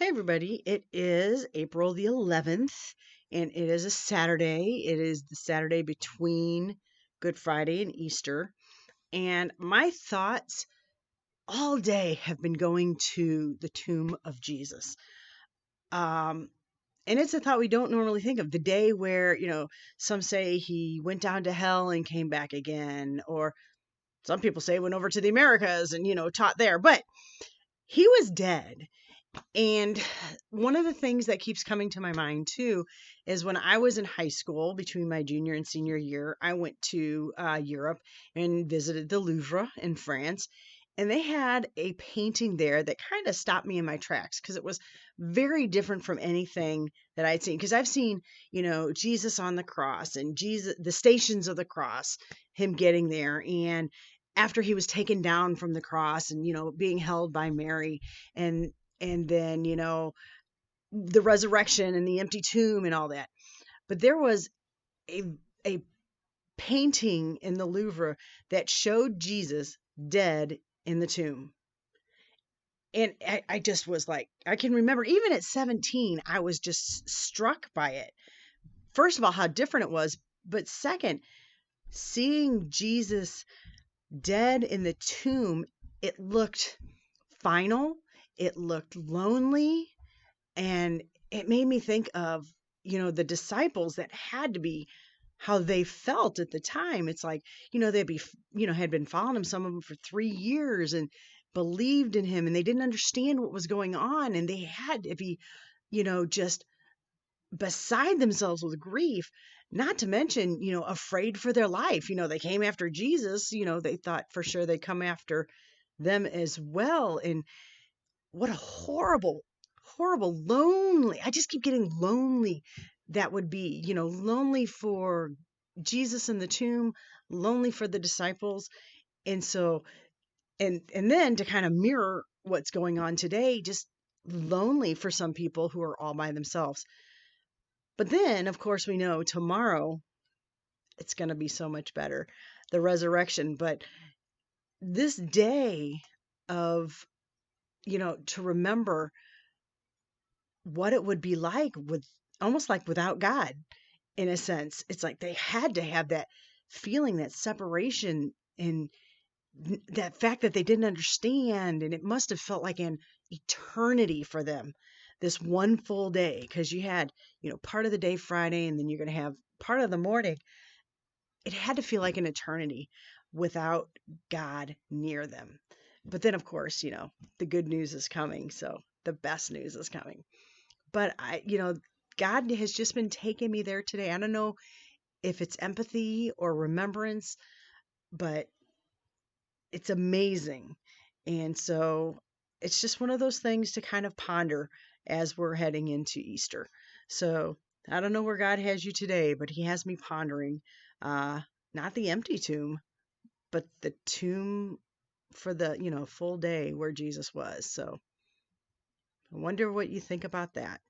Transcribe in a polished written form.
Hey everybody, it is April the 11th and it is a Saturday. It is the Saturday between Good Friday and Easter. And my thoughts all day have been going to the tomb of Jesus. Um, and it's a thought we don't normally think of. The day where, some say he went down to hell and came back again, or some people say went over to the Americas and, taught there. But he was dead. And one of the things that keeps coming to my mind too is when I was in high school between my junior and senior year, I went to Europe and visited the Louvre in France. And they had a painting there that kind of stopped me in my tracks because it was very different from anything that I'd seen. Because I've seen, Jesus on the cross and Jesus, the stations of the cross, him getting there. And after he was taken down from the cross and, being held by Mary and then the resurrection and the empty tomb and all that. But there was a a painting in the Louvre that showed Jesus dead in the tomb. And I just was like, I can remember even at 17, I was just struck by it. First of all, how different it was, but second, seeing Jesus dead in the tomb, it looked final, it looked lonely, and it made me think of, the disciples that had to be how they felt at the time. It's like, they'd be, had been following him, some of them for 3 years, and believed in him, and they didn't understand what was going on. And they had to be, just beside themselves with grief, not to mention, afraid for their life. They came after Jesus, they thought for sure they'd come after them as well. And what a horrible, horrible, lonely. I just keep getting lonely. That would be, lonely for Jesus in the tomb, lonely for the disciples. And so, and then to kind of mirror what's going on today, just lonely for some people who are all by themselves. But then, of course, we know tomorrow it's going to be so much better, the resurrection. But this day of, to remember what it would be like with almost like without God in a sense. It's like they had to have that feeling, that separation, and that fact that they didn't understand. And it must have felt like an eternity for them, this one full day, because you had, part of the day Friday, and then you're going to have part of the morning. It had to feel like an eternity without God near them. But then, of course, the good news is coming. So the best news is coming. But God has just been taking me there today. I don't know if it's empathy or remembrance, but it's amazing. And so it's just one of those things to kind of ponder as we're heading into Easter. So I don't know where God has you today, but he has me pondering, not the empty tomb, but the tomb for the, full day where Jesus was. So I wonder what you think about that.